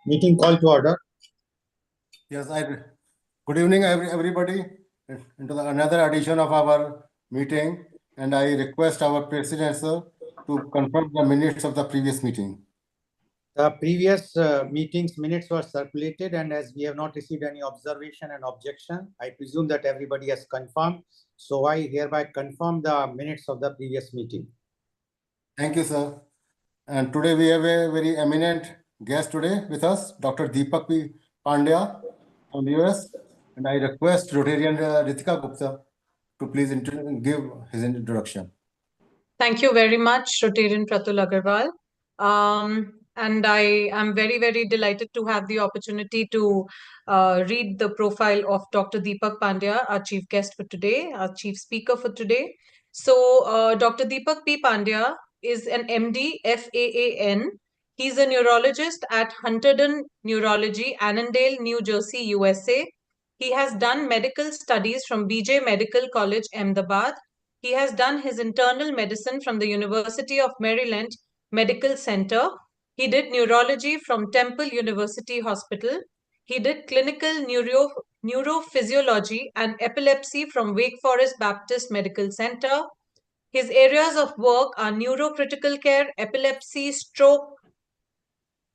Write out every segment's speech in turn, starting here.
Meeting call to order. Yes, good evening, everybody, into another edition of our meeting, and I request our president, sir, to confirm the minutes of the previous meeting. The previous meetings minutes were circulated, and as we have not received any observation and objection, I presume that everybody has confirmed. So I hereby confirm the minutes of the previous meeting. Thank you, sir. And today we have a very eminent guest today with us, Dr. Deepak P. Pandya from the US, and I request Rotarian Ritika Gupta to please give his introduction. Thank you very much, Rotarian Pratul Agarwal. And I am very, very delighted to have the opportunity to read the profile of Dr. Deepak Pandya, our chief guest for today, our chief speaker for today. So Dr. Deepak P. Pandya is an MD, FAAN. He's a neurologist at Hunterdon Neurology, Annandale, New Jersey, USA. He has done medical studies from BJ Medical College, Ahmedabad. He has done his internal medicine from the University of Maryland Medical Center. He did neurology from Temple University Hospital. He did clinical neurophysiology and epilepsy from Wake Forest Baptist Medical Center. His areas of work are neurocritical care, epilepsy, stroke,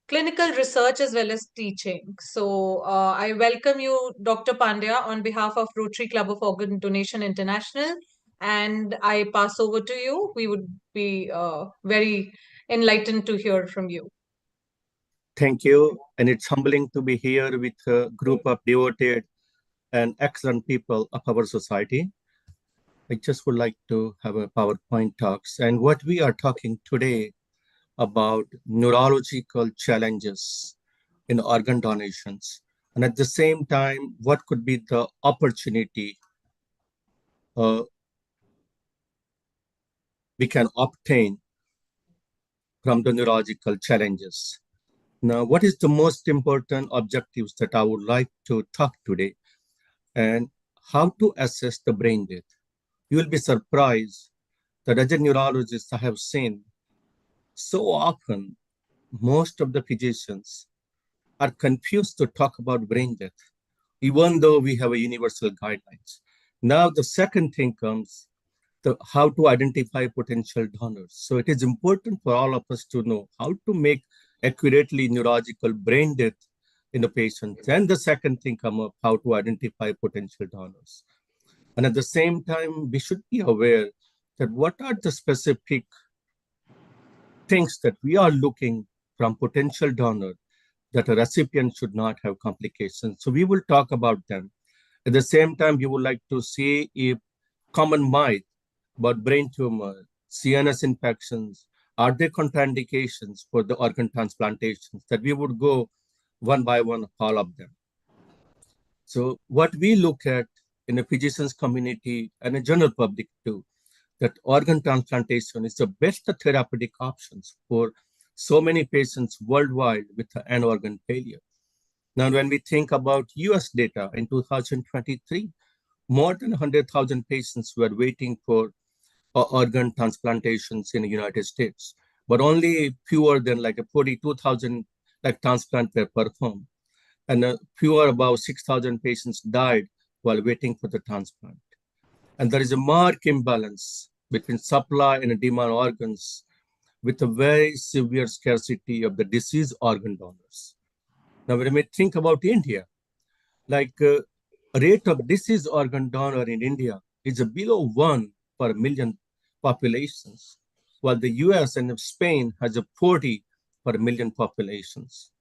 clinical research, as well as teaching. So I welcome you, Dr. Pandya, on behalf of Rotary Club of Organ Donation International. And I pass over to you. We would be very enlightened to hear from you. Thank you. And it's humbling to be here with a group of devoted and excellent people of our society. I just would like to have a PowerPoint talks. And what we are talking today about neurological challenges in organ donations. And at the same time, what could be the opportunity we can obtain from the neurological challenges. Now, what is the most important objectives that I would like to talk today, and how to assess the brain death? You will be surprised that as a neurologist I have seen so often most of the physicians are confused to talk about brain death, even though we have a universal guidelines. Now, the second thing comes, how to identify potential donors. So it is important for all of us to know how to make accurately neurological brain death in a patient. And the second thing come up, how to identify potential donors. And at the same time, we should be aware that what are the specific things that we are looking from potential donor that a recipient should not have complications. So we will talk about them. At the same time, we would like to see if common myth about brain tumor, CNS infections, are there contraindications for the organ transplantations, that we would go one by one, all of them. So what we look at in the physicians community and a general public too, that organ transplantation is the best therapeutic options for so many patients worldwide with an organ failure. Now, when we think about US data in 2023, more than 100,000 patients were waiting for organ transplantations in the United States, but only fewer than like 42,000 transplants were performed, and fewer about 6,000 patients died while waiting for the transplant. And there is a marked imbalance between supply and demand organs, with a very severe scarcity of the diseased organ donors. Now, when we think about India, rate of diseased organ donor in India is below 1 per million populations, while the US and Spain has a 40 per million populations.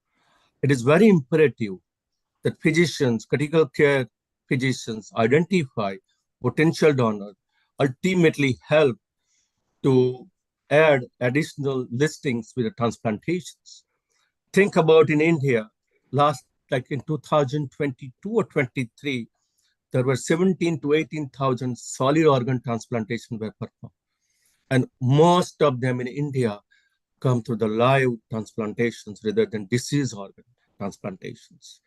It is very imperative that physicians, critical care physicians, identify potential donors, ultimately help to add additional listings with the transplantations. Think about in India, in 2022 or 23, there were 17 to 18,000 solid organ transplantations were performed. And most of them in India come through the live transplantations rather than disease organ transplantations.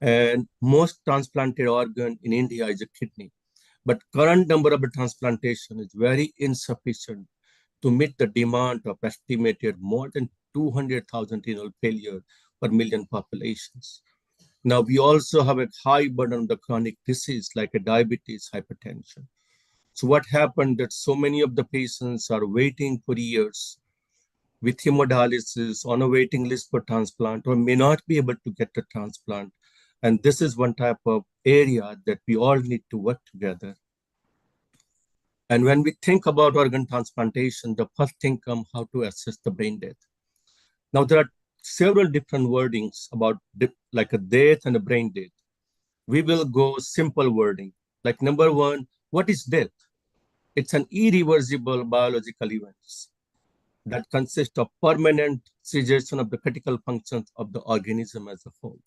And most transplanted organ in India is a kidney. But current number of transplantation is very insufficient to meet the demand of estimated more than 200,000 renal failure per million populations. Now, we also have a high burden of the chronic disease like a diabetes, hypertension. So what happened that so many of the patients are waiting for years with hemodialysis on a waiting list for transplant or may not be able to get the transplant. And this is one type of area that we all need to work together. And when we think about organ transplantation, the first thing comes how to assess the brain death. Now, there are several different wordings about like a death and a brain death. We will go simple wording. Like number one, what is death? It's an irreversible biological event that consists of permanent cessation of the critical functions of the organism as a whole.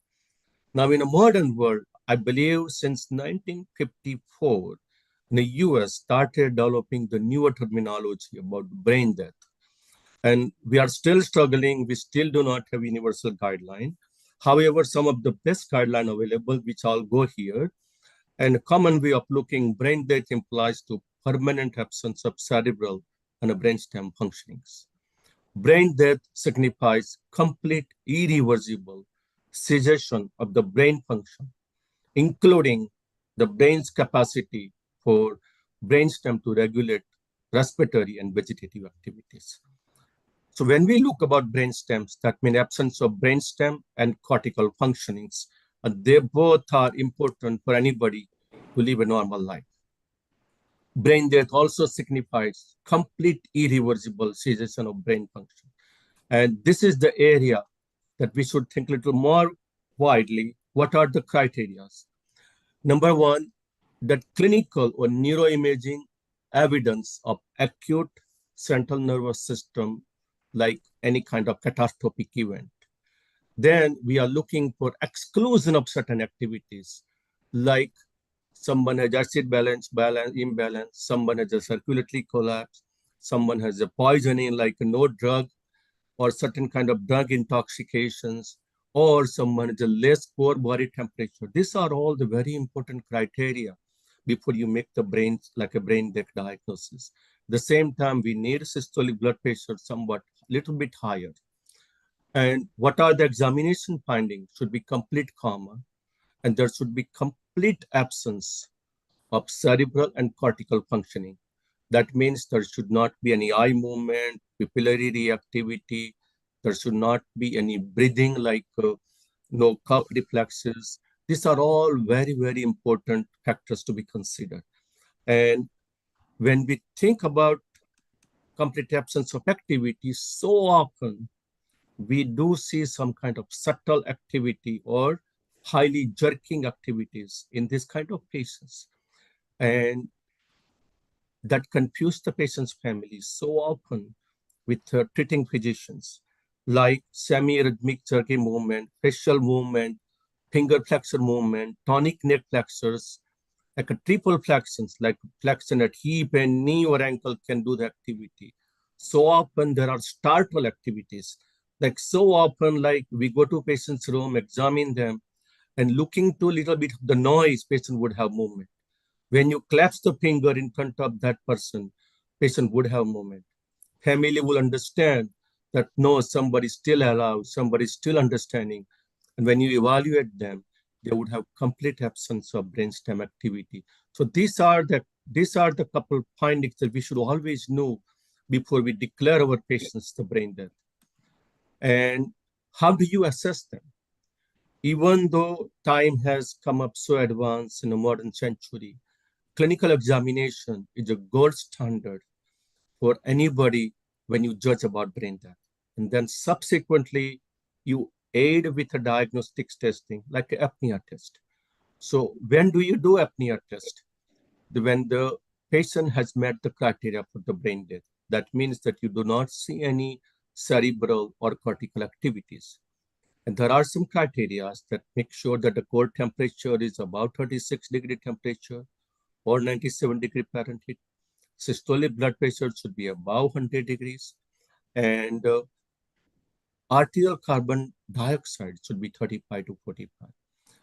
Now, in a modern world, I believe since 1954, the US started developing the newer terminology about brain death. And we are still struggling. We still do not have universal guideline. However, some of the best guideline available, which I'll go here, and a common way of looking brain death implies to permanent absence of cerebral and brainstem functionings. Brain death signifies complete irreversible cessation of the brain function, including the brain's capacity for brainstem to regulate respiratory and vegetative activities. So when we look about brainstems, that means absence of brainstem and cortical functionings, and they both are important for anybody to live a normal life. Brain death also signifies complete irreversible cessation of brain function. And this is the area that we should think a little more widely. What are the criteria? Number one, that clinical or neuroimaging evidence of acute central nervous system, like any kind of catastrophic event. Then we are looking for exclusion of certain activities, like someone has acid imbalance, someone has a circulatory collapse, someone has a poisoning like no drug, or certain kind of drug intoxications, or someone has a less core body temperature. These are all the very important criteria before you make the brain like a brain death diagnosis. At the same time, we need systolic blood pressure somewhat little bit higher. And what are the examination findings? Should be complete coma, and there should be complete absence of cerebral and cortical functioning. That means there should not be any eye movement, pupillary reactivity. There should not be any breathing like no cough reflexes. These are all very, very important factors to be considered. And when we think about complete absence of activity, so often we do see some kind of subtle activity or highly jerking activities in this kind of patients. And that confuse the patient's family so often with treating physicians, like semi-rhythmic jerky movement, facial movement, finger flexor movement, tonic neck flexors, like a triple flexions, like flexion at hip and knee or ankle can do the activity. So often there are startle activities. Like so often, like we go to patient's room, examine them, and looking to a little bit of the noise, patient would have movement. When you clasp the finger in front of that person, patient would have movement. Family will understand that no, somebody still alive, somebody still understanding. And when you evaluate them, they would have complete absence of brainstem activity. So these are the couple findings that we should always know before we declare our patients the brain death. And how do you assess them? Even though time has come up so advanced in the modern century, clinical examination is a gold standard for anybody when you judge about brain death. And then subsequently, you aid with a diagnostics testing like an apnea test. So when do you do apnea test? When the patient has met the criteria for the brain death. That means that you do not see any cerebral or cortical activities. And there are some criteria that make sure that the core temperature is about 36 degree temperature or 97 degree Fahrenheit. Systolic blood pressure should be above 100 degrees. And arterial carbon dioxide should be 35 to 45.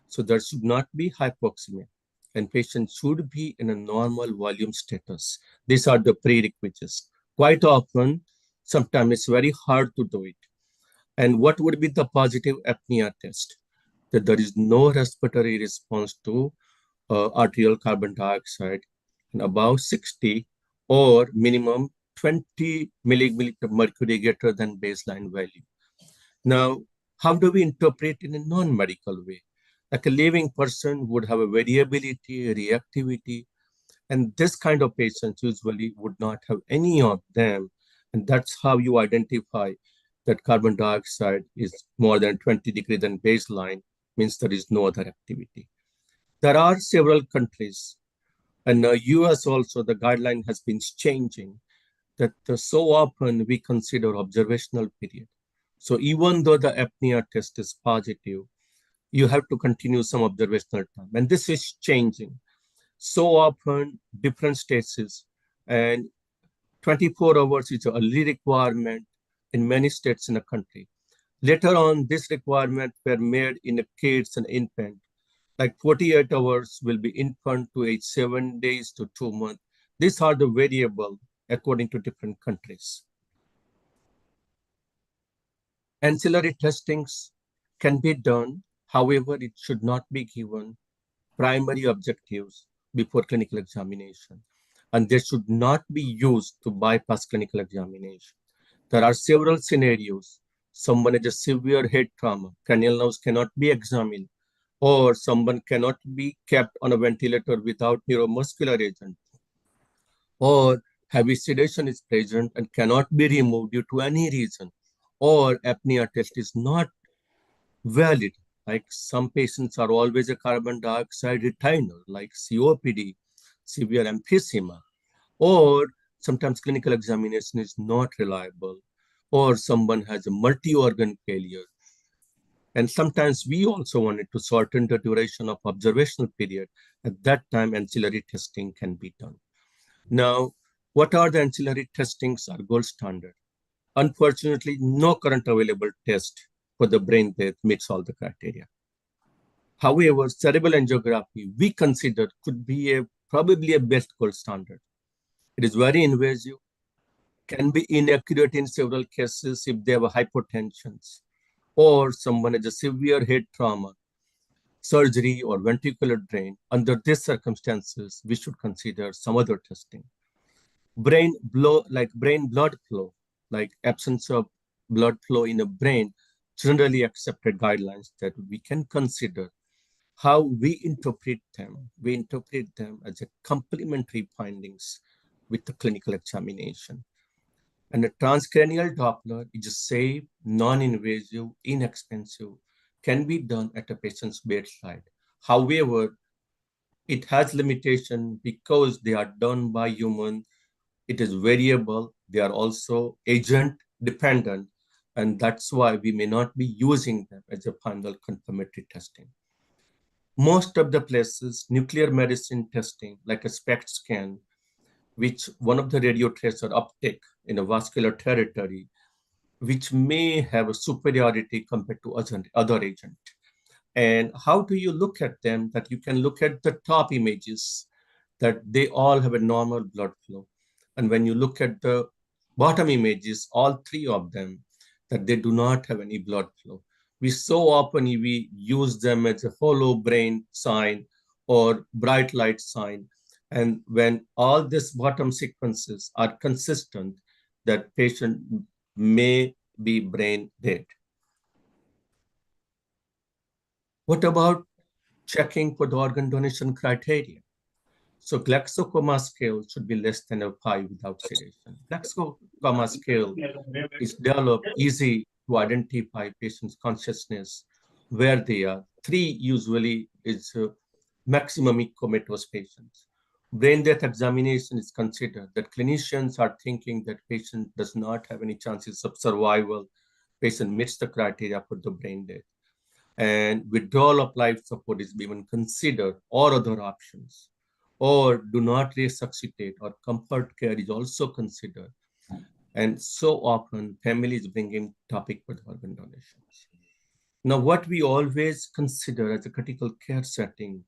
So there should not be hypoxemia, and patients should be in a normal volume status. These are the prerequisites. Quite often, sometimes it's very hard to do it. And what would be the positive apnea test? That there is no respiratory response to arterial carbon dioxide and above 60 or minimum 20 milliliter mercury greater than baseline value. Now, how do we interpret in a non-medical way? Like a living person would have a variability, reactivity, and this kind of patients usually would not have any of them. And that's how you identify that carbon dioxide is more than 20 degrees than baseline, means there is no other activity. There are several countries, and US also, the guideline has been changing that so often we consider observational period. So even though the apnea test is positive, you have to continue some observational time. And this is changing. So often different states and 24 hours is a early requirement in many states in the country. Later on, this requirement were made in the kids and infant. Like 48 hours will be infant to age 7 days to 2 months. These are the variable according to different countries. Ancillary testings can be done. However, it should not be given primary objectives before clinical examination. And they should not be used to bypass clinical examination. There are several scenarios. Someone has a severe head trauma, cranial nerves cannot be examined, or someone cannot be kept on a ventilator without neuromuscular agent, or heavy sedation is present and cannot be removed due to any reason, or apnea test is not valid. Like some patients are always a carbon dioxide retainer, like COPD, severe emphysema, or sometimes clinical examination is not reliable, or someone has a multi-organ failure. And sometimes we also wanted to shorten the duration of observational period. At that time, ancillary testing can be done. Now, what are the ancillary testings are gold standard? Unfortunately, no current available test for the brain death meets all the criteria. However, cerebral angiography, we consider could be probably a best gold standard. It is very invasive, can be inaccurate in several cases if they have hypotensions, or someone has a severe head trauma, surgery, or ventricular drain. Under these circumstances, we should consider some other testing. Brain blood flow, like absence of blood flow in the brain, generally accepted guidelines that we can consider. How we interpret them as a complementary findings with the clinical examination. And a transcranial Doppler is a safe, non-invasive, inexpensive, can be done at a patient's bedside. However, it has limitation because they are done by human. It is variable. They are also agent dependent. And that's why we may not be using them as a final confirmatory testing. Most of the places, nuclear medicine testing, like a SPECT scan, which one of the radio tracer uptake in a vascular territory, which may have a superiority compared to other agent. And how do you look at them? That you can look at the top images, that they all have a normal blood flow. And when you look at the bottom images, all three of them, that they do not have any blood flow. We so often we use them as a hollow brain sign or bright light sign. And when all these bottom sequences are consistent, that patient may be brain dead. What about checking for the organ donation criteria? So Glaxo-Coma scale should be less than a 5 without sedation. Glaxo-Coma scale is developed easy to identify patients' consciousness, where they are. 3 usually is maximum comatose patients. Brain death examination is considered that clinicians are thinking that patient does not have any chances of survival. Patient meets the criteria for the brain death. And withdrawal of life support is even considered, or other options, or do not resuscitate, or comfort care is also considered. And so often families bring in topic for organ donations. Now, what we always consider as a critical care setting,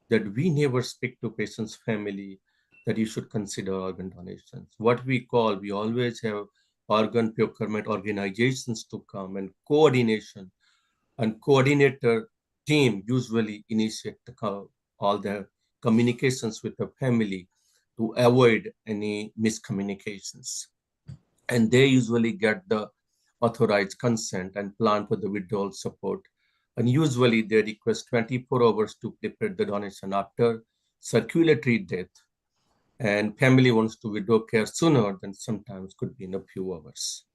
that we never speak to patient's family that you should consider organ donations. What we always have organ procurement organizations to come, and coordination and coordinator team usually initiate all the communications with the family to avoid any miscommunications. And they usually get the authorized consent and plan for the withdrawal support. And usually they request 24 hours to prepare the donation after circulatory death. And family wants to withdraw care sooner than sometimes could be in a few hours.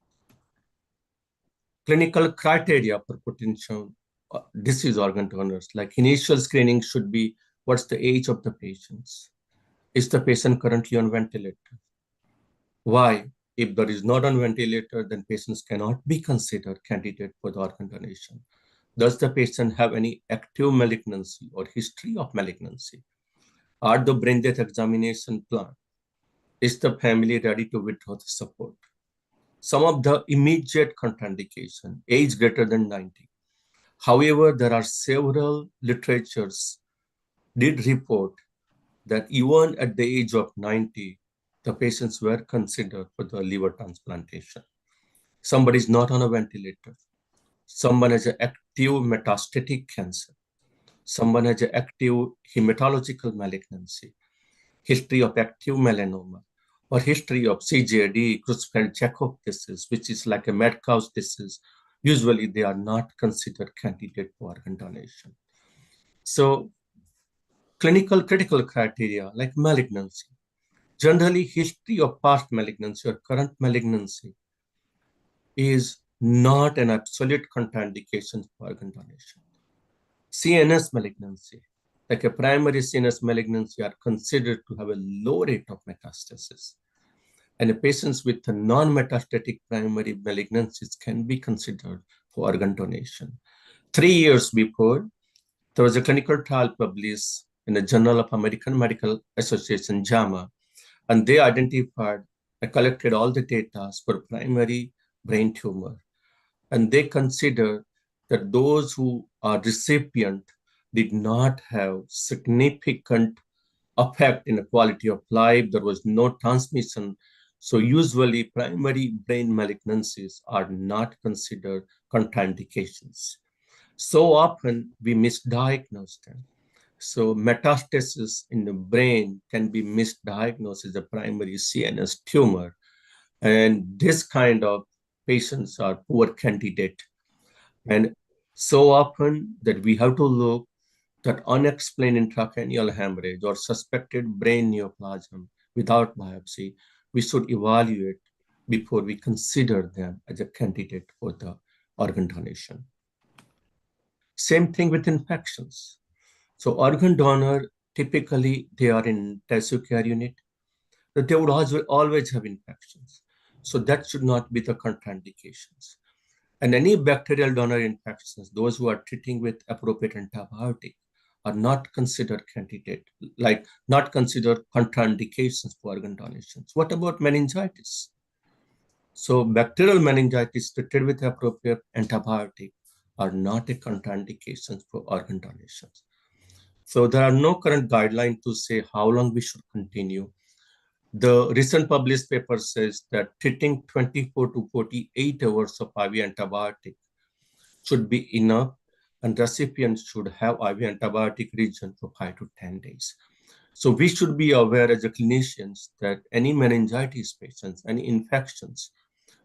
Clinical criteria for potential disease organ donors, like initial screening should be, what's the age of the patients? Is the patient currently on ventilator? Why? If there is not on ventilator, then patients cannot be considered candidate for the organ donation. Does the patient have any active malignancy or history of malignancy? Are the brain death examination planned? Is the family ready to withdraw the support? Some of the immediate contraindication, age greater than 90. However, there are several literatures did report that even at the age of 90, the patients were considered for the liver transplantation. Somebody is not on a ventilator. Someone has an active metastatic cancer. Someone has an active hematological malignancy, history of active melanoma, or history of CJD, Creutzfeldt-Jakob disease, which is like a mad cow's disease. Usually they are not considered candidate for organ donation. So clinical critical criteria like malignancy, generally history of past malignancy or current malignancy is not an absolute contraindication for organ donation. CNS malignancy, like a primary CNS malignancy, are considered to have a low rate of metastasis. And patients with non-metastatic primary malignancies can be considered for organ donation. 3 years before, there was a clinical trial published in the Journal of American Medical Association, JAMA, and they identified and collected all the data for primary brain tumor. And they considered that those who are recipient did not have significant effect in the quality of life. There was no transmission. So usually primary brain malignancies are not considered contraindications. So often we misdiagnose them. So metastasis in the brain can be misdiagnosed as a primary CNS tumor. And this kind of patients are poor candidate. And so often that we have to look that unexplained intracranial hemorrhage or suspected brain neoplasm without biopsy, we should evaluate before we consider them as a candidate for the organ donation. Same thing with infections. So organ donor, typically they are in intensive care unit, that they would always have infections. So that should not be the contraindications. And any bacterial donor infections, those who are treating with appropriate antibiotic, are not considered candidate, like not considered contraindications for organ donations. What about meningitis? So bacterial meningitis treated with appropriate antibiotic are not a contraindications for organ donations. So there are no current guidelines to say how long we should continue. The recent published paper says that treating 24 to 48 hours of IV antibiotic should be enough, and recipients should have IV antibiotic regimen for 5 to 10 days. So we should be aware as a clinicians that any meningitis patients, any infections,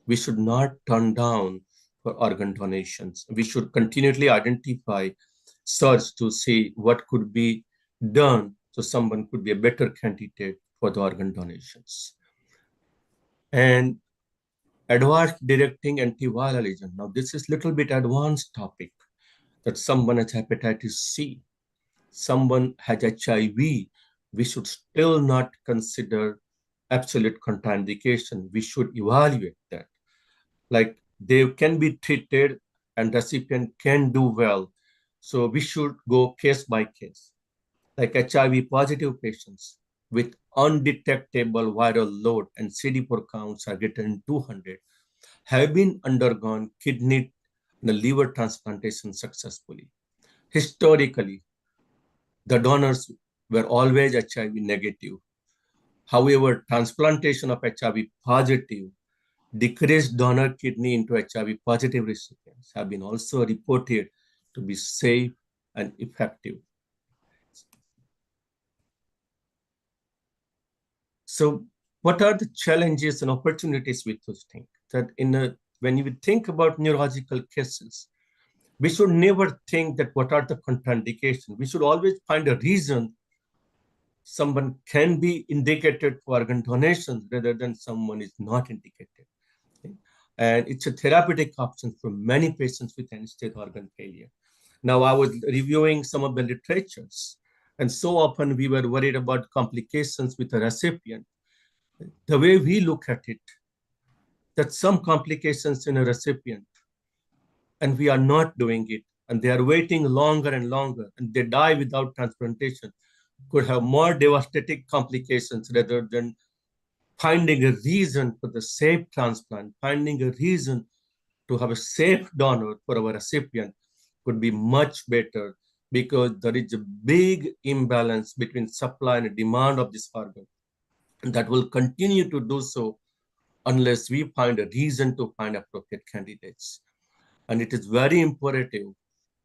we should not turn down for organ donations. We should continually identify, search to see what could be done so someone could be a better candidate for the organ donations. And advanced directing antiviral agent. Now this is little bit advanced topic, that someone has hepatitis C, someone has HIV, we should still not consider absolute contraindication. We should evaluate that. Like they can be treated and recipient can do well. So we should go case by case. Like HIV positive patients with undetectable viral load and CD4 counts are greater than 200 have been undergone kidney the liver transplantation successfully. Historically, the donors were always HIV negative. However, transplantation of HIV positive decreased donor kidney into HIV positive recipients have been also reported to be safe and effective. So what are the challenges and opportunities with those things? That when you think about neurological cases, we should never think that what are the contraindications. We should always find a reason someone can be indicated for organ donation rather than someone is not indicated. Okay? And it's a therapeutic option for many patients with end-stage organ failure. Now, I was reviewing some of the literatures, and so often we were worried about complications with the recipient. The way we look at it, that some complications in a recipient, and we are not doing it, and they are waiting longer and longer, and they die without transplantation, could have more devastating complications rather than finding a reason for the safe transplant, finding a reason to have a safe donor for our recipient could be much better, because there is a big imbalance between supply and demand of this organ. And that will continue to do so unless we find a reason to find appropriate candidates. And it is very imperative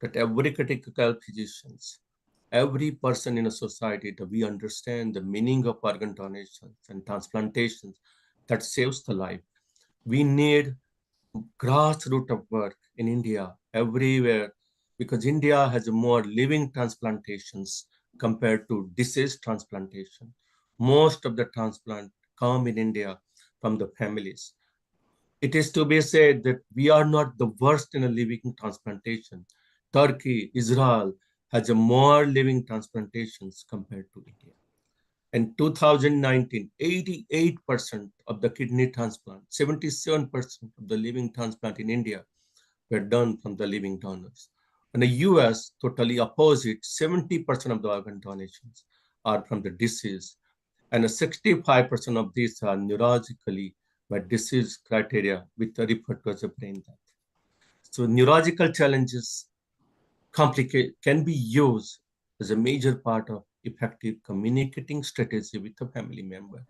that every critical care physicians, every person in a society, that we understand the meaning of organ donations and transplantations that saves the life. We need grassroots of work in India, everywhere, because India has more living transplantations compared to deceased transplantation. Most of the transplants come in India from the families. It is to be said that we are not the worst in a living transplantation. Turkey, Israel has a more living transplantations compared to India. In 2019, 88% of the kidney transplant, 77% of the living transplant in India were done from the living donors. In the US, totally opposite, 70% of the organ donations are from the deceased, and 65% of these are neurologically by disease criteria, which are referred to as a brain death. So neurological challenges can be used as a major part of effective communicating strategy with a family member.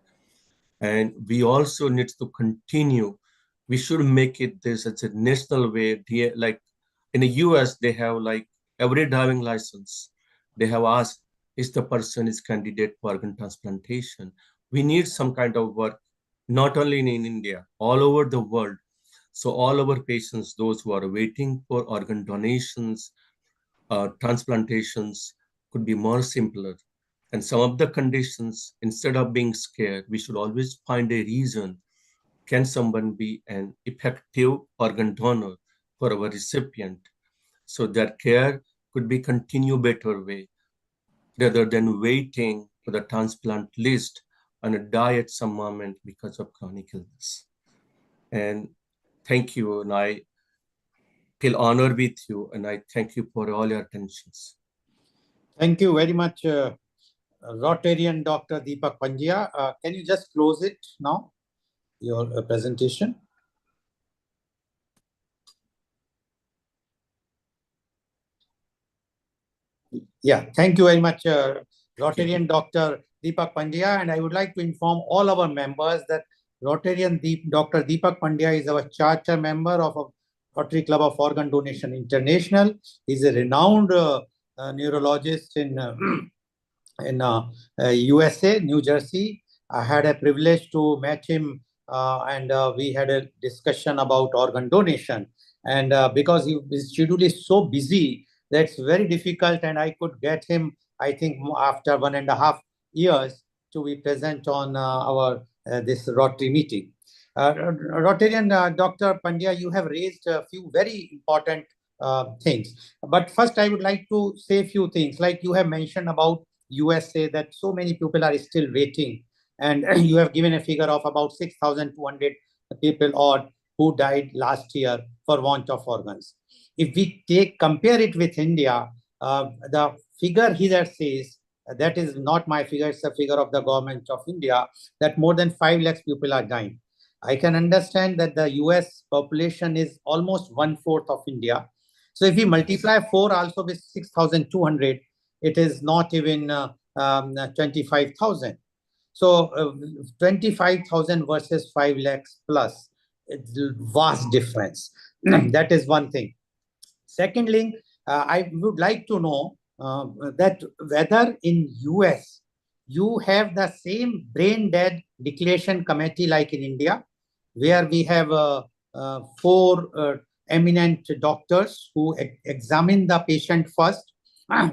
And we also need to continue. We should make it this as a national way. Like in the US, they have like every driving license, they have asked, is the person is candidate for organ transplantation? We need some kind of work, not only in India, all over the world. So all our patients, those who are waiting for organ donations, transplantations, could be more simpler. And some of the conditions, instead of being scared, we should always find a reason. Can someone be an effective organ donor for our recipient? So their care could be continue better way, rather than waiting for the transplant list and die at some moment because of chronic illness. And thank you, and I feel honored with you, and I thank you for all your attentions. Thank you very much, Rotarian Dr. Deepak Pandya. Can you just close it now, your presentation? Yeah, thank you very much, Rotarian Dr. Deepak Pandya. And I would like to inform all our members that Rotarian Dr. Deepak Pandya is our charter member of Rotary Club of Organ Donation International. He's a renowned neurologist in USA, New Jersey. I had a privilege to meet him, and we had a discussion about organ donation. And because his schedule is so busy, that's very difficult, and I could get him, I think, after 1.5 years to be present on our this Rotary meeting. Rotarian Dr. Pandya, you have raised a few very important things. But first, I would like to say a few things. Like you have mentioned about USA, that so many people are still waiting. And you have given a figure of about 6,200 people odd who died last year for want of organs. If we compare it with India, the figure here says, that is not my figure, it's a figure of the government of India, that more than 5 lakhs people are dying. I can understand that the US population is almost 1/4 of India. So if we multiply 4 also with 6,200, it is not even 25,000. So 25,000 versus 5 lakhs plus, it's a vast difference. That is one thing. Secondly, I would like to know that whether in US you have the same brain dead declaration committee like in India, where we have 4 eminent doctors who examine the patient first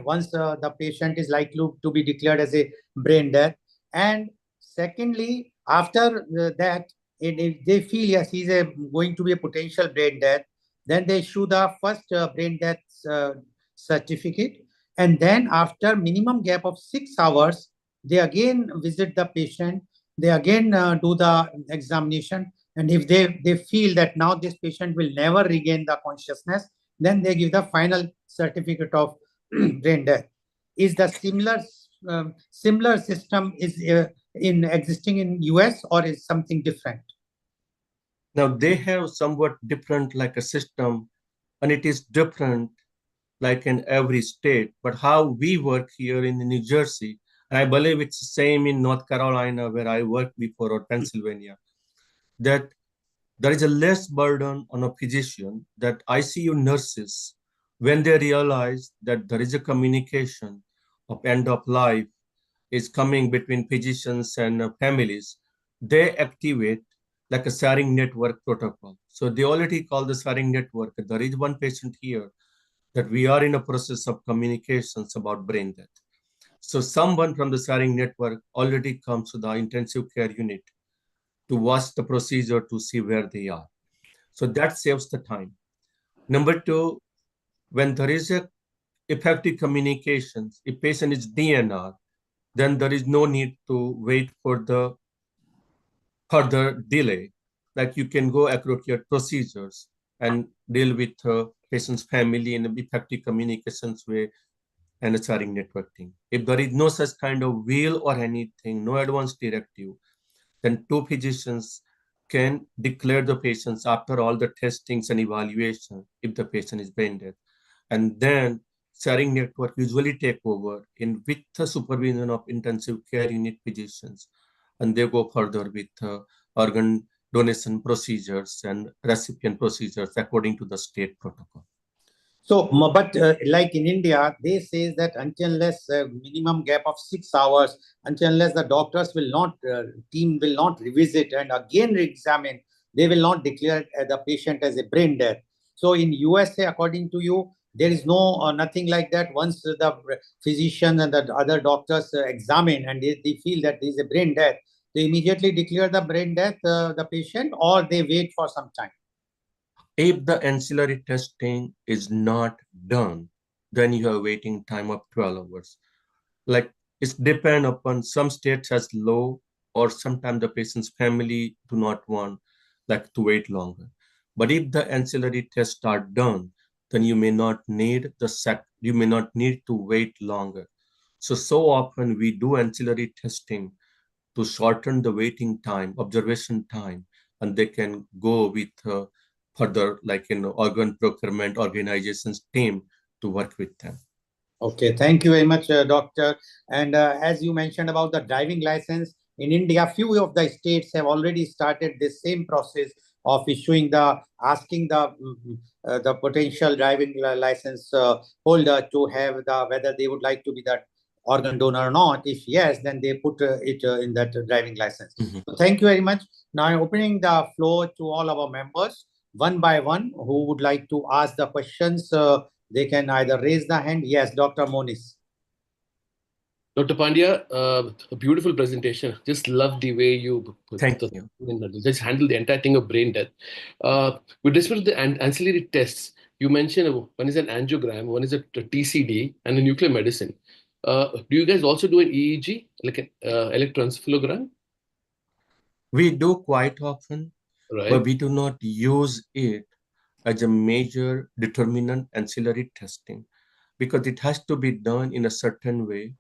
once the patient is likely to be declared as a brain dead, and secondly, after that, if they feel yes, he's going to be a potential brain dead, then they issue the first brain death certificate, and then after minimum gap of 6 hours, they again visit the patient, they again do the examination, and if they feel that now this patient will never regain the consciousness, then they give the final certificate of brain death. Is the similar system is in existing in US, or is something different? Now they have somewhat different like a system, and it is different like in every state. But how we work here in New Jersey, and I believe it's the same in North Carolina where I worked before, or Pennsylvania, that there is a less burden on a physician, that ICU nurses, when they realize that there is a communication of end of life is coming between physicians and families, they activate like a sharing network protocol. So they already call the sharing network. There is one patient here that we are in a process of communications about brain death. So someone from the sharing network already comes to the intensive care unit to watch the procedure to see where they are. So that saves the time. Number two, when there is a effective communications, if patient is DNR, then there is no need to wait for the further delay. Like you can go appropriate procedures and deal with patient's family in an effective communications way and a sharing networking. If there is no such kind of will or anything, no advance directive, then 2 physicians can declare the patients after all the testings and evaluation if the patient is brain dead. And then sharing network usually take over in with the supervision of intensive care unit physicians, and they go further with organ donation procedures and recipient procedures according to the state protocol. So, but like in India, they say that until unless minimum gap of 6 hours, until unless the doctors will not, team will not revisit and again re-examine, they will not declare the patient as a brain death. So in USA, according to you, there is no nothing like that. Once the physician and the other doctors examine and they feel that there is a brain death, they immediately declare the brain death, the patient, or they wait for some time. If the ancillary testing is not done, then you have waiting time of 12 hours. Like it's depend upon some states has low, or sometimes the patient's family do not want like to wait longer. But if the ancillary tests are done, then you may not need you may not need to wait longer. So often we do ancillary testing to shorten the waiting time, observation time, and they can go with further like organ procurement organizations team to work with them. Okay, thank you very much, doctor. And as you mentioned about the driving license, in India, few of the states have already started the same process of issuing asking the potential driving license holder to have whether they would like to be that organ donor or not. If yes, then they put it in that driving license. So thank you very much. Now I'm opening the floor to all our members, one by one, who would like to ask the questions. They can either raise the hand. Yes, Dr. Monis. Dr. Pandya, a beautiful presentation. Just love the way you Thank you. Just handle the entire thing of brain death. With respect to the ancillary tests, you mentioned one is an angiogram, one is a TCD, and a nuclear medicine. Do you guys also do an EEG, like an electroencephalogram? We do quite often, Right. but we do not use it as a major determinant ancillary testing because it has to be done in a certain way.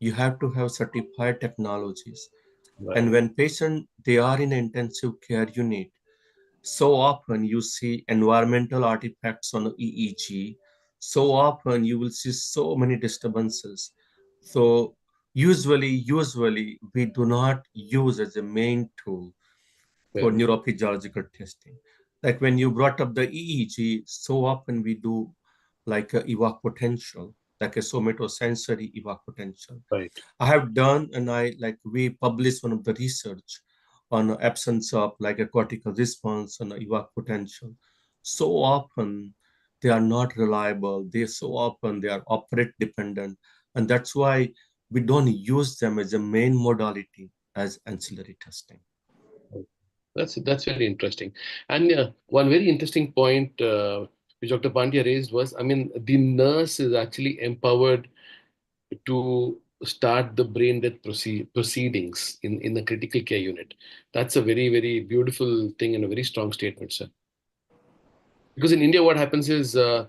You have to have certified technologies. And when they are in an intensive care unit, so often you see environmental artifacts on EEG. So often you will see so many disturbances. So usually we do not use as a main tool for neurophysiological testing. Like when you brought up the EEG, so often we do like a evok potential, like a somatosensory evok potential. Right. I have done, and we published one of the research on absence of like a cortical response on evok potential. So often they are not reliable. So often they are operate dependent, and that's why we don't use them as a main modality as ancillary testing. That's very interesting. And one very interesting point which Dr. Pandya raised was, I mean, the nurse is actually empowered to start the brain death proceedings in the critical care unit. That's a very, very beautiful thing and a very strong statement, sir. Because in India, what happens is, the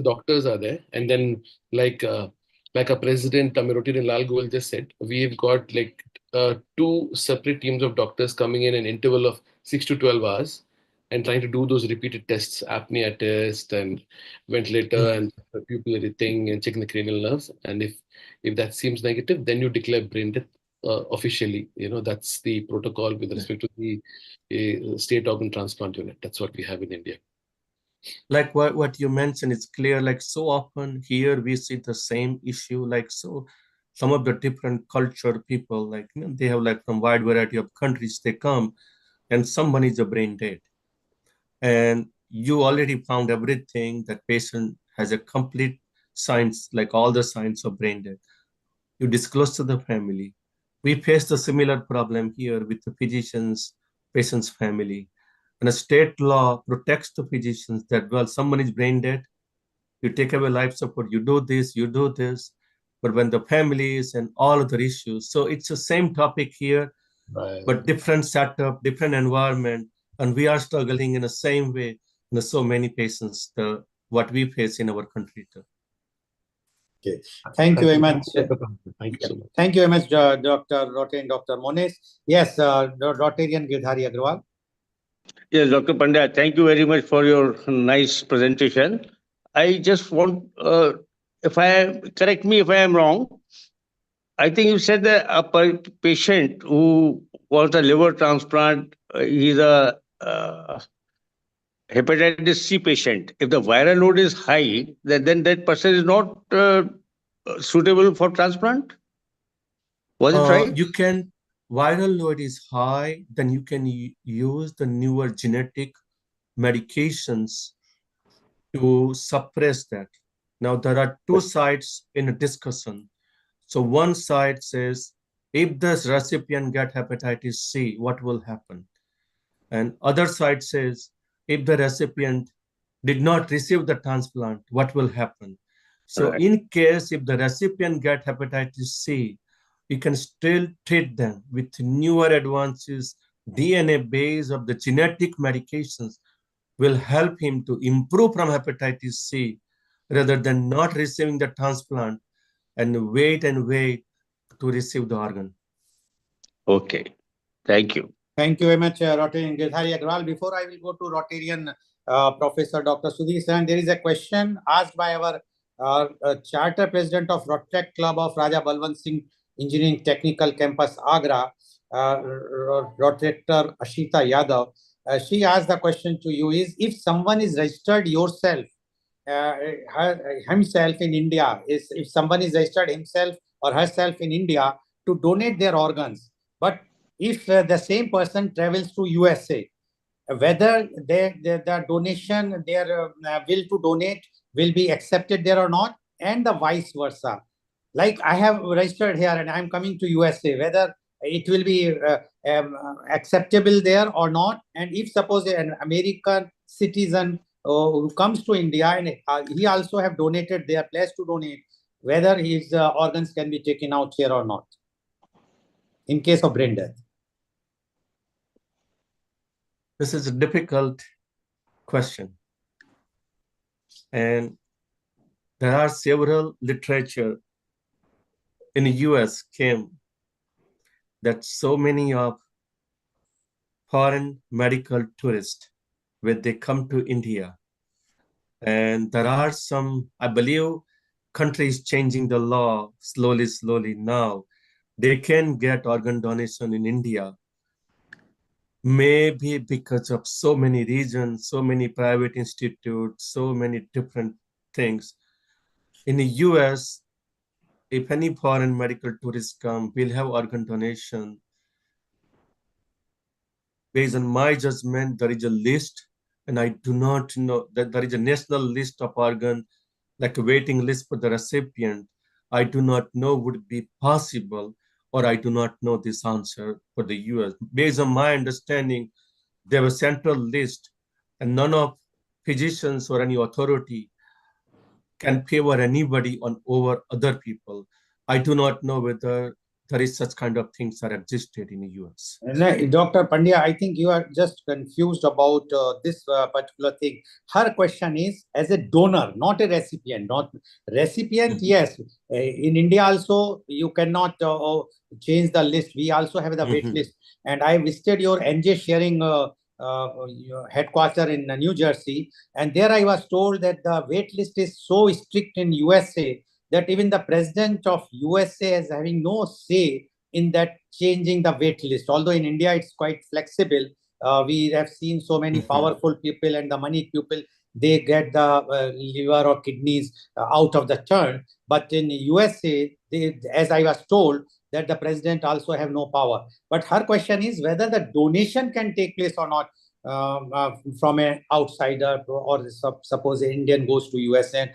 doctors are there, and then like a president, Rotiri Lal Goel just said, we've got like two separate teams of doctors coming in an interval of 6 to 12 hours and trying to do those repeated tests, apnea test and ventilator and pupillary thing and checking the cranial nerves. And if that seems negative, then you declare brain death officially. You know, that's the protocol with respect to the state organ transplant unit. That's what we have in India. Like what you mentioned, it's clear, like so often here we see the same issue, like so some of the different culture people, like they have like from wide variety of countries, they come and someone is a brain dead. And you already found everything, that patient has a complete signs, like all the signs of brain death. You disclose to the family. We face the similar problem here with the physicians, patient's family. And a state law protects the physicians that, well, someone is brain dead, you take away life support, you do this, you do this. But when the families and all other issues, so it's the same topic here, but different setup, different environment, and we are struggling in the same way. And so many patients, what we face in our country too. Okay, thank you very much. Thank you so much. Thank you very much, Dr. Rotarian, Dr. Monish. Yes, Rotarian Girdhari Agrawal. Yes, Dr. Pandya, thank you very much for your nice presentation. I just want, correct me if I am wrong. I think you said that a patient who wants a liver transplant, he's a hepatitis C patient. If the viral load is high, then that person is not suitable for transplant? Was it right? You can, viral load is high, then you can use the newer genetic medications to suppress that. Now, there are two sides in a discussion. So one side says, if this recipient get hepatitis C, what will happen? And other side says, if the recipient did not receive the transplant, what will happen? So Right. in case if the recipient get hepatitis C, you can still treat them with newer advances, DNA base of the genetic medications will help him to improve from hepatitis C rather than not receiving the transplant and wait to receive the organ. Okay. Thank you. Thank you very much, Rotarian Girdhari Agrawal. Before I will go to Rotarian Professor Dr. Sudhir Saran, there is a question asked by our Charter President of Rotaract Club of Raja Balwant Singh Engineering Technical Campus, Agra, Rotaractor Ashita Yadav. She asked the question to you is, if someone is registered himself in India, if someone is registered himself or herself in India to donate their organs, but if the same person travels to USA, whether the donation, their will to donate will be accepted there or not, and the vice versa. Like I have registered here and I'm coming to USA, whether it will be acceptable there or not. And if suppose an American citizen who comes to India and he also have donated their place to donate, whether his organs can be taken out here or not in case of brain death. This is a difficult question. And there are several literature in the US came that so many of foreign medical tourists, when they come to India, and there are some, I believe, countries changing the law slowly now. They can get organ donation in India, maybe because of so many reasons, so many private institutes, so many different things. In the US, if any foreign medical tourists come, we'll have organ donation. Based on my judgment, there is a list, and I do not know that there is a national list of organ, like a waiting list for the recipient. I do not know would it be possible, or I do not know this answer for the US. Based on my understanding, they have a central list, and none of physicians or any authority can favor anybody on over other people. I do not know whether there is such kind of things that existed in the US. Dr. Pandya, I think you are just confused about this particular thing. Her question is as a donor, not a recipient. Not recipient, yes. In India also, you cannot change the list. We also have the wait list. And I visited your NJ sharing your headquarter in New Jersey. And there I was told that the wait list is so strict in USA that even the president of USA is having no say in that changing the wait list. Although in India it's quite flexible, we have seen so many powerful people and the money people, they get the liver or kidneys out of the turn. But in USA, as I was told, that the president also have no power. But her question is whether the donation can take place or not from an outsider, or suppose an Indian goes to US and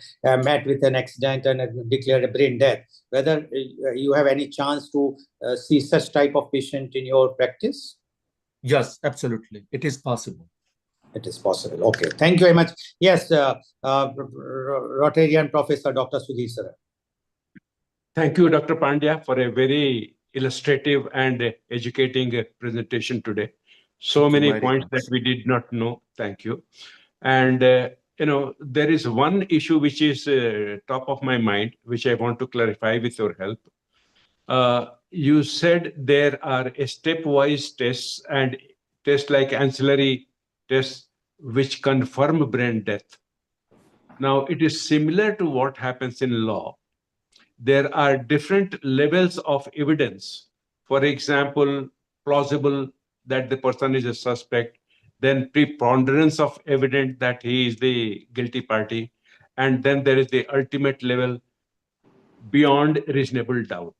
met with an accident and declared a brain death, whether you have any chance to see such type of patient in your practice? Yes, absolutely. It is possible. It is possible. Okay. Thank you very much. Yes, Rotarian Professor Dr. Sudhir sir. Thank you, Dr. Pandya, for a very illustrative and educating presentation today. So many points that we did not know. Thank you. And, there is one issue which is top of my mind, which I want to clarify with your help. You said there are stepwise tests and tests like ancillary tests which confirm brain death. Now, it is similar to what happens in law. There are different levels of evidence. For example, plausible that the person is a suspect, then preponderance of evidence that he is the guilty party, and then there is the ultimate level beyond reasonable doubt.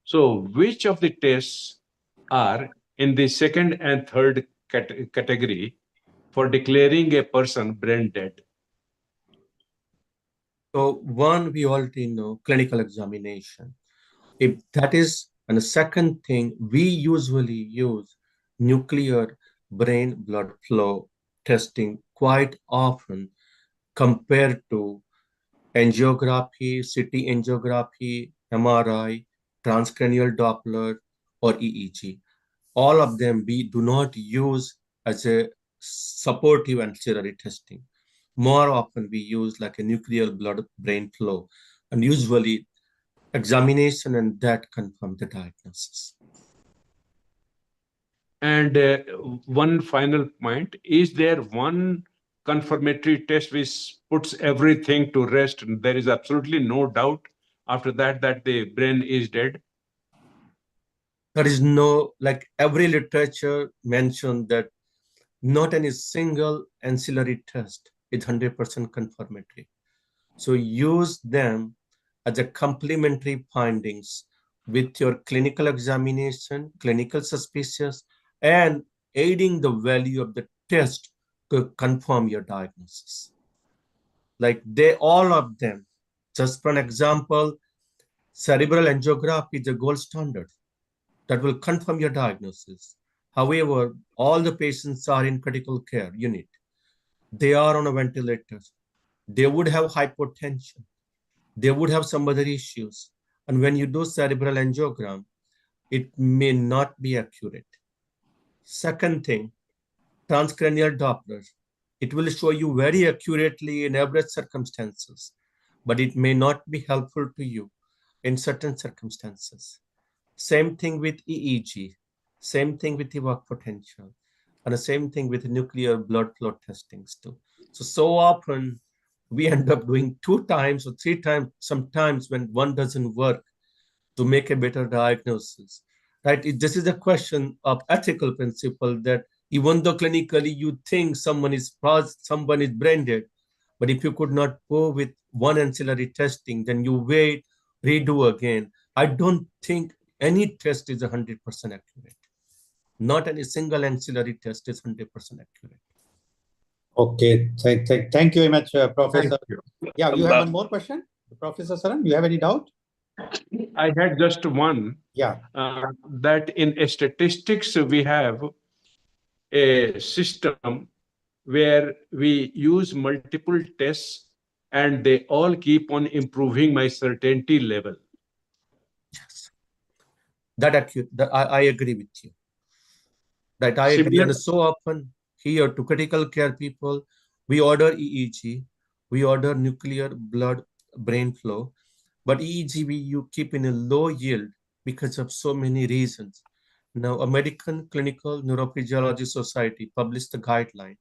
So which of the tests are in the second and third category for declaring a person brain dead? So one, we already know, clinical examination. If that is, and the second thing, we usually use nuclear brain blood flow testing quite often compared to angiography, CT angiography, MRI, transcranial Doppler, or EEG. All of them we do not use as a supportive ancillary testing. More often we use like a nuclear blood brain flow, and usually examination and that confirm the diagnosis. And one final point, is there one confirmatory test which puts everything to rest and there is absolutely no doubt after that that the brain is dead? There is no, like every literature mentioned that not any single ancillary test is 100% confirmatory. So use them as a complementary findings with your clinical examination, clinical suspicious, and aiding the value of the test to confirm your diagnosis. Like all of them, just for an example, cerebral angiography is a gold standard that will confirm your diagnosis. However, all the patients are in critical care unit. They are on a ventilator. They would have hypotension. They would have some other issues. And when you do cerebral angiogram, it may not be accurate. Second thing, transcranial Doppler. It will show you very accurately in average circumstances, but it may not be helpful to you in certain circumstances. Same thing with EEG, same thing with the work potential, and the same thing with nuclear blood flow testings too. So often we end up doing 2 times or 3 times, sometimes when one doesn't work, to make a better diagnosis, right? This is a question of ethical principle that even though clinically you think someone is brain dead, but if you could not go with one ancillary testing, then you wait, redo again. I don't think any test is 100% accurate. Not any single ancillary test is 100% accurate. Okay, thank you very much, Professor. Thank you. Yeah, you have one more question, Professor Saran? You have any doubt? I had just one. Yeah. That in statistics, we have a system where we use multiple tests and they all keep on improving my certainty level. Yes. I agree with you. That I agree. And so often here to critical care people, we order EEG, we order nuclear blood brain flow, but EEG you keep in a low yield because of so many reasons. Now, American Clinical Neurophysiology Society published a guideline,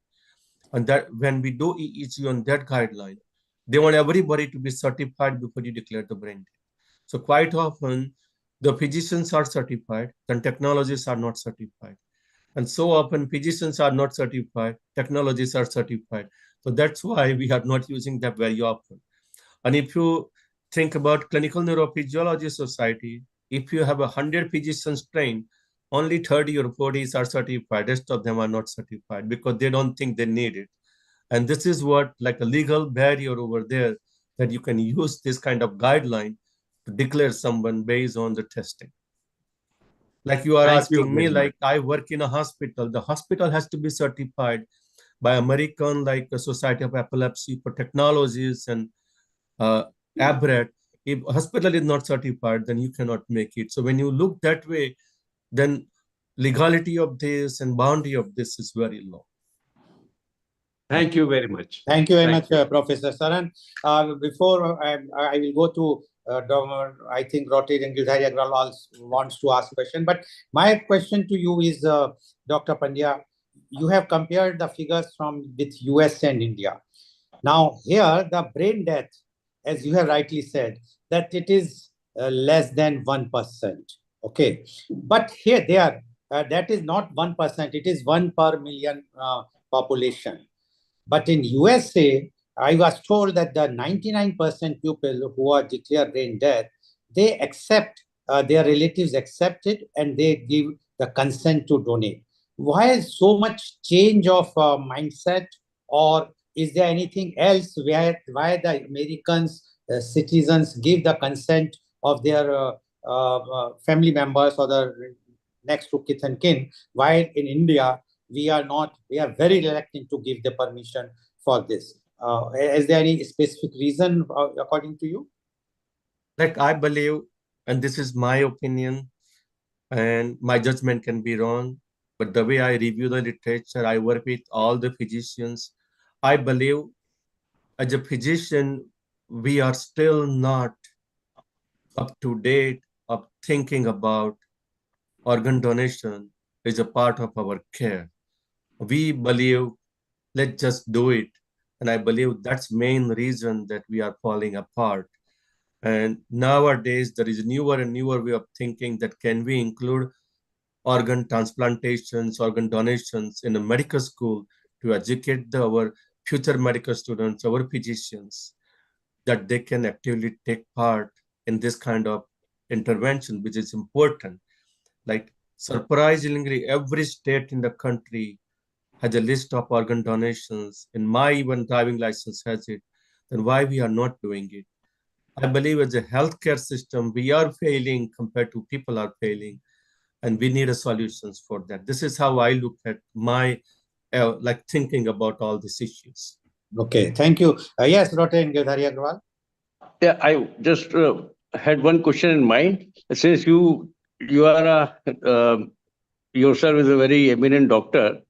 and that when we do EEG on that guideline, they want everybody to be certified before you declare the brain dead. So quite often, the physicians are certified, and technologists are not certified. And so often physicians are not certified, technologies are certified. So that's why we are not using that very often. And if you think about Clinical Neurophysiology Society, if you have 100 physicians trained, only 30 or 40 are certified. Rest of them are not certified because they don't think they need it. And this is what, like a legal barrier over there, that you can use this kind of guideline to declare someone based on the testing. Like you are asking me, like I work in a hospital. The hospital has to be certified by American, like a Society of Epilepsy for Technologies and ABRET. If hospital is not certified, then you cannot make it. So when you look that way, then legality of this and boundary of this is very low. Thank you very much. Thank you very much, Professor Saran. Before I will go to I think Rotarian Girdhari Agrawal also wants to ask a question. But my question to you is, Dr. Pandya, you have compared the figures with US and India. Now here, the brain death, as you have rightly said, that it is less than 1%. Okay. But here, that is not 1%. It is 1 per million population. But in USA, I was told that the 99% people who are declared brain dead, they accept, their relatives accept it and they give the consent to donate. Why is so much change of mindset, or is there anything else why the Americans, citizens give the consent of their family members or the next to kith and kin, while in India, we are very reluctant to give the permission for this. Is there any specific reason according to you? Like I believe, and this is my opinion, and my judgment can be wrong, but the way I review the literature, I work with all the physicians. I believe as a physician, we are still not up to date of thinking about organ donation is a part of our care. We believe, let's just do it. And I believe that's main reason that we are falling apart. And nowadays, there is newer and newer way of thinking that can we include organ transplantations, organ donations in a medical school to educate our future medical students, our physicians, that they can actively take part in this kind of intervention, which is important. Like surprisingly, every state in the country has a list of organ donations, and my even driving license has it. Then why we are not doing it? I believe as a healthcare system, we are failing compared to people are failing, and we need a solutions for that. This is how I look at my like thinking about all these issues. Okay, thank you. Yes, Rotarian Girdhari Agrawal. Yeah, I just had one question in mind. Since you are yourself is a very eminent doctor,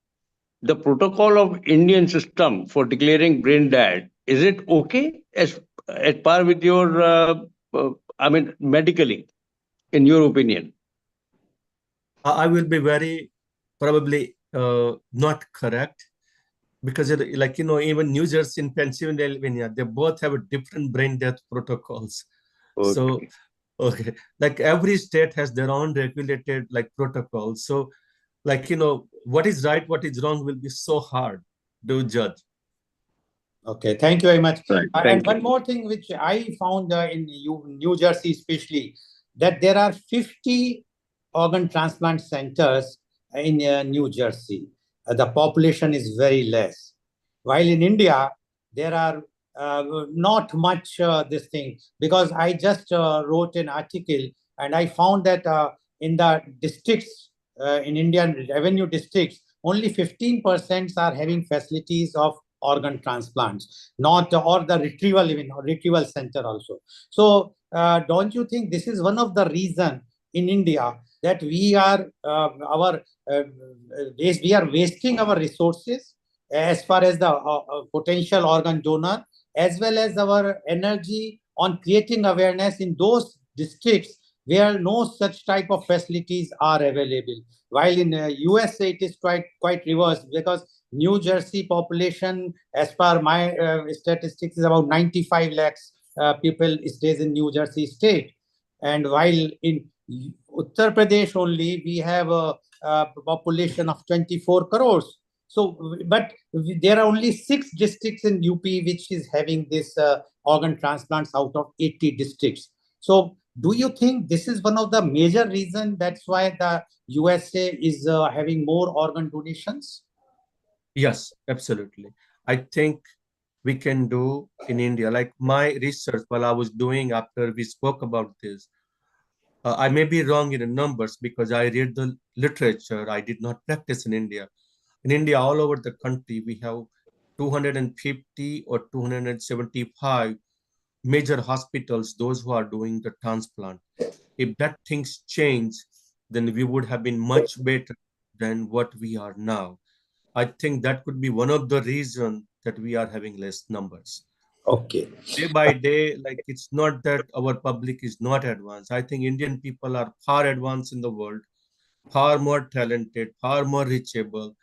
the protocol of Indian system for declaring brain dead, is it okay as at par with your, I mean, medically, in your opinion? I will be very probably not correct because like, even New Jersey and Pennsylvania, they both have a different brain death protocols. So, Okay. okay, like every state has their own regulated like protocols. So like, what is right, what is wrong will be so hard to judge. Okay, thank you very much. Right. And Thank one you. more thing which I found in New Jersey especially, that there are 50 organ transplant centers in New Jersey. The population is very less. While in India, there are not much this thing, because I just wrote an article and I found that in the districts, in Indian revenue districts, only 15% are having facilities of organ transplants, not or the retrieval, even retrieval center also. So don't you think this is one of the reason in India that we are we are wasting our resources as far as the potential organ donor, as well as our energy on creating awareness in those districts where no such type of facilities are available. While in USA it is quite reversed, because New Jersey population, as per my statistics, is about 95 lakhs people stays in New Jersey state. And while in Uttar Pradesh only, we have a population of 24 crores. So, but there are only 6 districts in UP which is having this organ transplants out of 80 districts. So, do you think this is one of the major reasons that's why the USA is having more organ donations? Yes, absolutely. I think we can do in India, like my research while I was doing after we spoke about this, I may be wrong in the numbers because I read the literature. I did not practice in India. In India, all over the country, we have 250 or 275 major hospitals, those who are doing the transplant. If that things change, then we would have been much better than what we are now. I think that could be one of the reasons that we are having less numbers. Okay. Day by day, like it's not that our public is not advanced. I think Indian people are far advanced in the world, far more talented, far more reachable.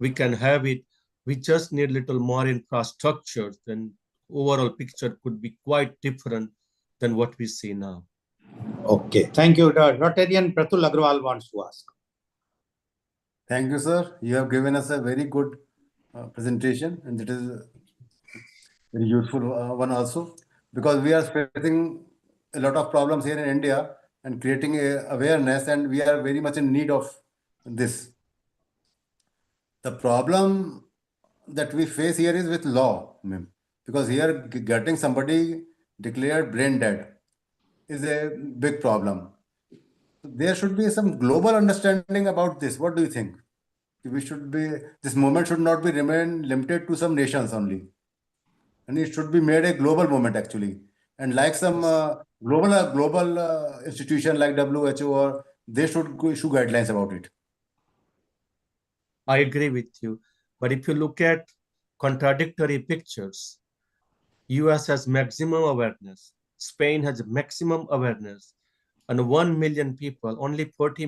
We can have it. We just need little more infrastructure, then overall picture could be quite different than what we see now. Okay. Thank you. Rotarian Pratul Agrawal wants to ask. Thank you, sir. You have given us a very good presentation, and it is a very useful one also, because we are facing a lot of problems here in India and creating a awareness, and we are very much in need of this. The problem that we face here is with law, because here getting somebody declared brain dead is a big problem. There should be some global understanding about this. What do you think? We should be, this movement should not be remain limited to some nations only, and it should be made a global movement actually. And like some global institution like WHO, or they should issue guidelines about it. I agree with you. But if you look at contradictory pictures, US has maximum awareness, Spain has maximum awareness, and 1 million people, only 40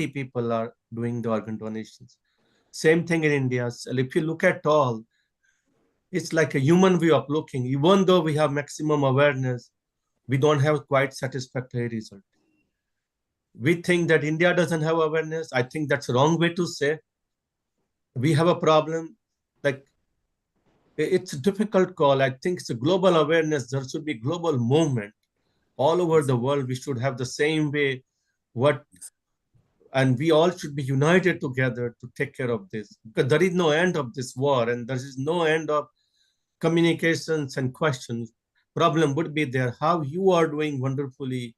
people are doing the organ donations. Same thing in India. So if you look at all, it's like a human way of looking. Even though we have maximum awareness, we don't have quite satisfactory result. We think that India doesn't have awareness. I think that's the wrong way to say. We have a problem. Like, it's a difficult call. I think it's a global awareness. There should be global movement all over the world. We should have the same way. And we all should be united together to take care of this, because there is no end of this war, and there is no end of communications and questions. Problem would be there how you are doing wonderfully,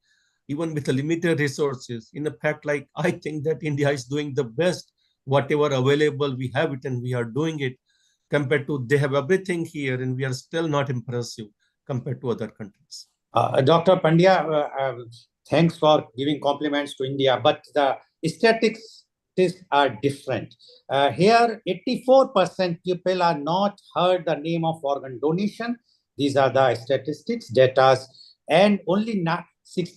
even with the limited resources. In fact, like I think that India is doing the best, whatever available we have it, and we are doing it compared to they have everything here, and we are still not impressive compared to other countries. Dr. Pandya, thanks for giving compliments to India, but the statistics are different. Here, 84% people are not heard the name of organ donation. These are the statistics, data, and only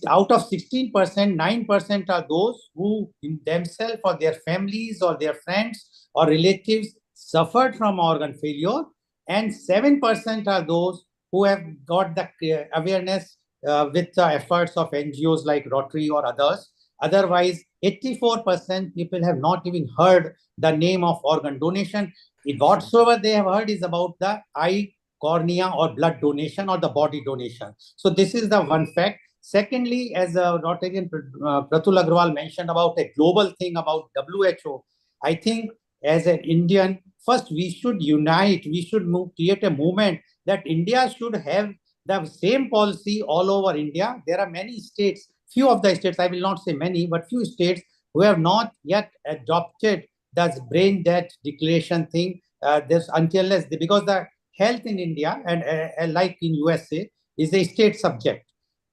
out of 16%, 9% are those who in themselves or their families or their friends or relatives suffered from organ failure, and 7% are those who have got the awareness with the efforts of NGOs like Rotary or others. Otherwise, 84% people have not even heard the name of organ donation. Whatsoever they have heard is about the eye, cornea, or blood donation or the body donation. So this is the one fact. Secondly, as Rotarian Pratul Agrawal mentioned about a global thing about WHO, I think as an Indian, first we should unite, we should create a movement that India should have the same policy all over India. There are many states, few of the states, I will not say many, but few states who have not yet adopted the brain death declaration thing. This until because the health in India and like in USA is a state subject.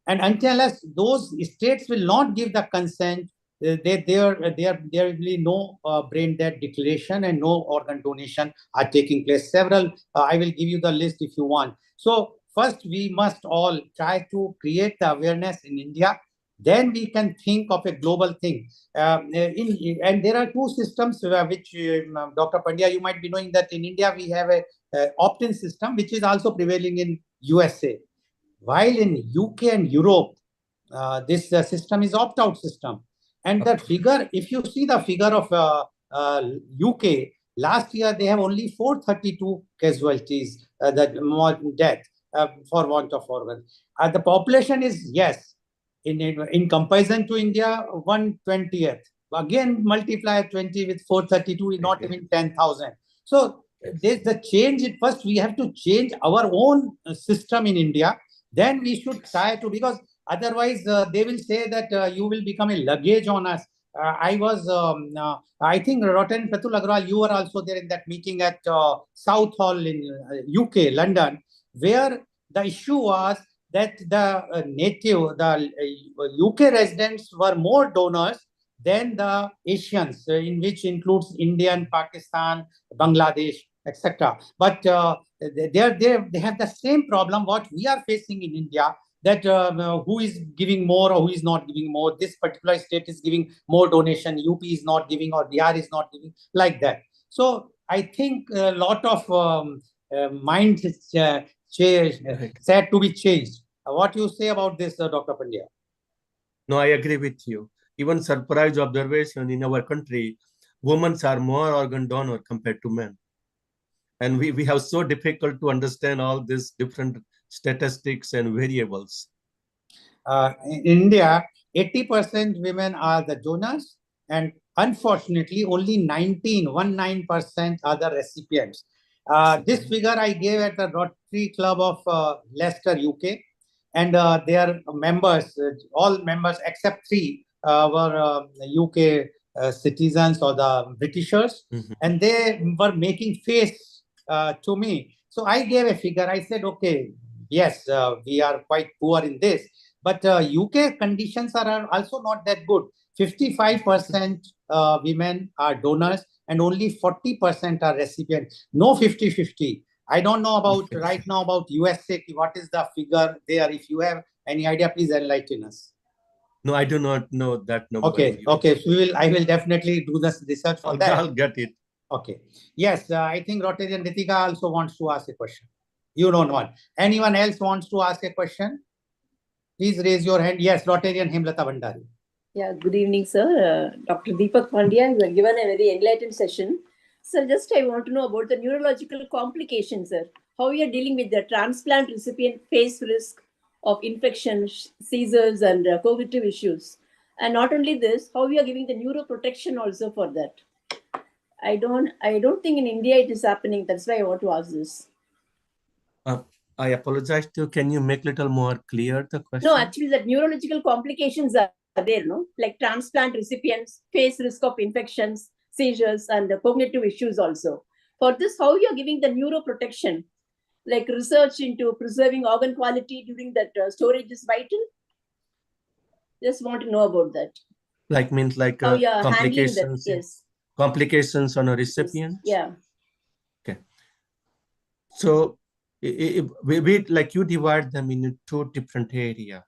And until those states will not give the consent, there will be no brain death declaration and no organ donation are taking place. Several, I will give you the list if you want. So first, we must all try to create the awareness in India. Then we can think of a global thing. And there are two systems which Dr. Pandya, you might be knowing that in India we have a opt-in system which is also prevailing in USA. While in UK and Europe, this system is opt-out system. And the figure, if you see the figure of UK, last year they have only 432 casualties, death for want of organ. The population is, yes, in comparison to India, 1/20th. Again, multiply 20 with 432, not even 10,000. So there's the change. First, we have to change our own system in India. Then we should try to, because otherwise they will say that you will become a luggage on us. I think Rotan Pratul Agrawal, you were also there in that meeting at South Hall in UK, London, where the issue was that the UK residents were more donors than the Asians, in which includes Indian, Pakistan, Bangladesh, etc. But they have the same problem what we are facing in India, that who is giving more or who is not giving more. This particular state is giving more donation, UP is not giving, or Bihar is not giving, like that. So I think a lot of mind said to be changed. What you say about this, Dr. Pandya? No, I agree with you. Even surprise observation in our country, women are more organ donor compared to men. And we have so difficult to understand all these different statistics and variables. In India, 80% women are the donors, and unfortunately, only 19% are the recipients. This figure I gave at the Rotary Club of Leicester, UK, and their members, all members except 3 were UK citizens or the Britishers, and they were making face to me. So I gave a figure. I said, okay, yes, we are quite poor in this, but UK conditions are also not that good. 55% women are donors and only 40% are recipients. No 50-50. I don't know about right now about USA. What is the figure there? If you have any idea, please enlighten us. No, I do not know that number. Okay, okay. So I will definitely do this research for that. I'll get it. Okay. Yes, I think Rotarian Ritika also wants to ask a question. You don't want. Anyone else wants to ask a question? Please raise your hand. Yes, Rotarian Hemlata Bhandari. Yeah, good evening, sir. Dr. Deepak Pandya has given a very enlightened session. Sir, just I want to know about the neurological complications, sir. How you are dealing with the transplant recipient face risk of infection, seizures, and cognitive issues. And not only this, how we are giving the neuroprotection also for that. I don't think in India it is happening. That's why I want to ask this. I apologize to you. Can you make a little more clear the question? No, actually, that neurological complications are there, no? Like transplant recipients face risk of infections, seizures, and cognitive issues also. For this, how you are giving the neuroprotection, like research into preserving organ quality during that storage is vital? Just want to know about that. Like means like how you are complications. handling that, yes. Complications on a recipient? Yes. Yeah. Okay. So we like you divide them into 2 different areas.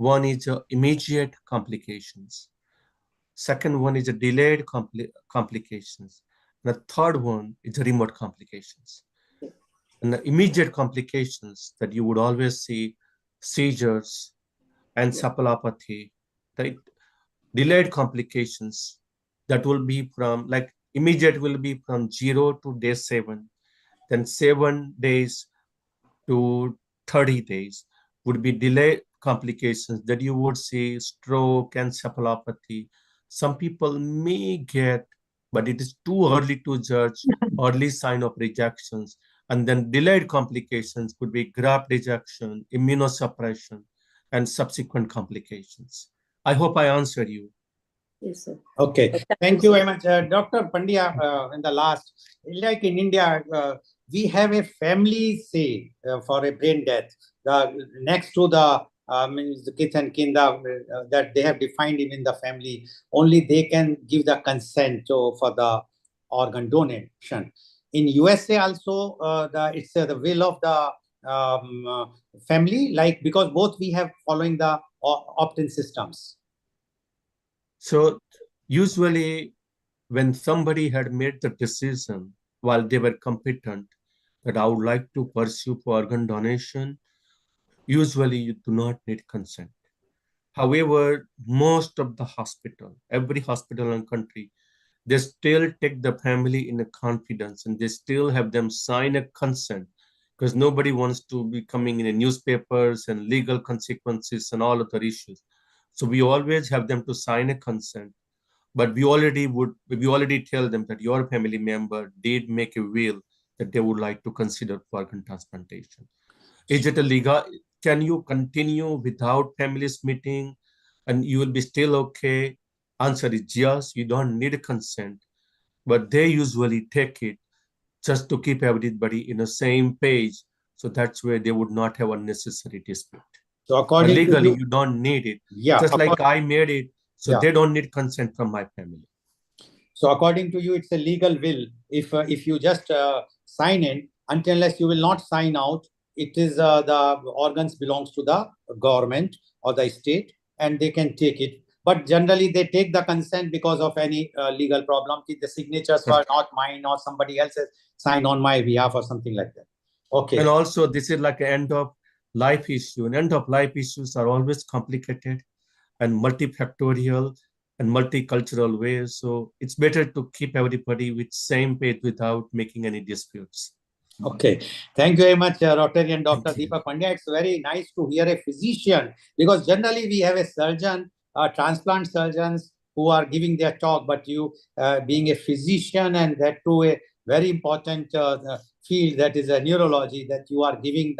One is immediate complications. Second one is a delayed complications. And the third one is the remote complications. And the immediate complications that you would always see seizures, encephalopathy, right? Delayed complications that will be from like immediate will be from 0 to day 7, then 7 days to 30 days would be delayed complications that you would see stroke, encephalopathy. Some people may get, but it is too early to judge early sign of rejections. And then delayed complications could be graft rejection, immunosuppression, and subsequent complications. I hope I answered you. Yes, sir. Okay, thank you very much. Dr. Pandya, in the last, like in India, we have a family say for a brain death. Next to the means the kith and kin that they have defined even the family, only they can give the consent for the organ donation. In USA also, it's the will of the family, like because both we have following the opt-in systems. So usually when somebody had made the decision while they were competent that I would like to pursue for organ donation, usually you do not need consent. However, most of the hospital, every hospital and country, they still take the family in a confidence and they still have them sign a consent because nobody wants to be coming in the newspapers and legal consequences and all other issues. So we always have them to sign a consent, but we already tell them that your family member did make a will that they would like to consider organ transplantation. Is it a legal? Can you continue without families meeting and you will be still okay? Answer is yes, you don't need consent, but they usually take it just to keep everybody in the same page. So that's where they would not have unnecessary dispute. So according legally, to you don't need it. Yeah, just like I made it, so Yeah. they don't need consent from my family. So according to you, it's a legal will. If you just sign in, unless you will not sign out, it is the organs belongs to the government or the state, and they can take it. But generally, they take the consent because of any legal problem. The signatures were not mine or somebody else's signed on my behalf or something like that. Okay. And also, this is like an end of life issue. And end of life issues are always complicated and multifactorial and multicultural ways. So it's better to keep everybody with same page without making any disputes. Okay, thank you very much, Rotarian Dr. Deepak Pandya. It's very nice to hear a physician, because generally we have a surgeon, transplant surgeons who are giving their talk, but you being a physician and that to a very important field that is a neurology, that you are giving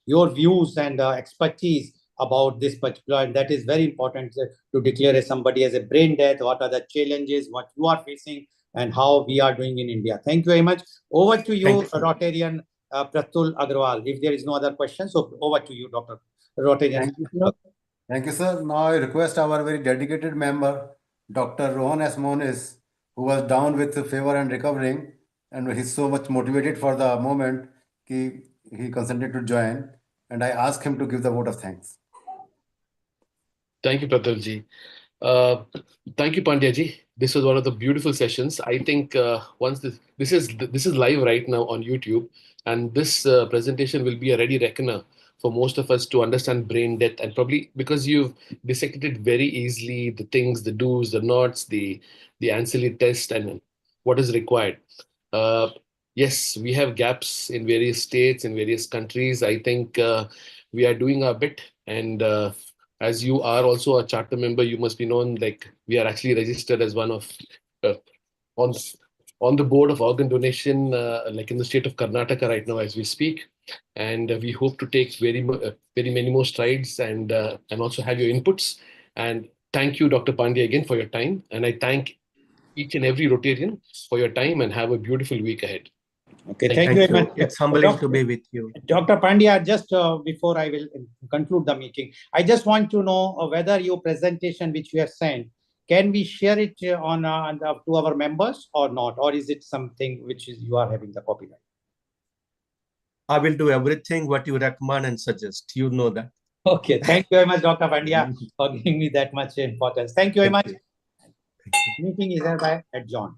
your views and expertise about this particular, and that is very important to declare somebody as a brain death, what are the challenges, what you are facing, and how we are doing in India. Thank you very much. Over to you, Rotarian Pratul Agrawal, if there is no other question. So over to you, Dr. Rotarian. Thank you, sir. Thank you, sir. Now I request our very dedicated member, Dr. Rohan S. Monis, who was down with fever and recovering, and he's so much motivated for the moment, he consented to join, and I asked him to give the vote of thanks. Thank you, Pratulji. Thank you, Pandyaji. This was one of the beautiful sessions. I think once this is live right now on YouTube, and this presentation will be a ready reckoner for most of us to understand brain death, and probably because you've dissected it very easily, the things, the do's, the nots, the ancillary test, and what is required. Yes, we have gaps in various states, in various countries. I think we are doing our bit, and as you are also a charter member, you must be known, like we are actually registered as one of on the board of organ donation, like in the state of Karnataka right now as we speak. And we hope to take very many more strides and also have your inputs. And thank you, Dr. Pandya, again for your time. And I thank each and every Rotarian for your time, and have a beautiful week ahead. Okay, thank you very much. It's humbling to be with you. Dr. Pandya, just before I will conclude the meeting, I just want to know whether your presentation which you have sent, can we share it on to our members or not? Or is it something which is you are having the copyright? I will do everything what you recommend and suggest. You know that. Okay, thank you very much, Dr. Pandya, for giving me that much importance. Thank you very much. Thank you. Meeting is hereby adjourned.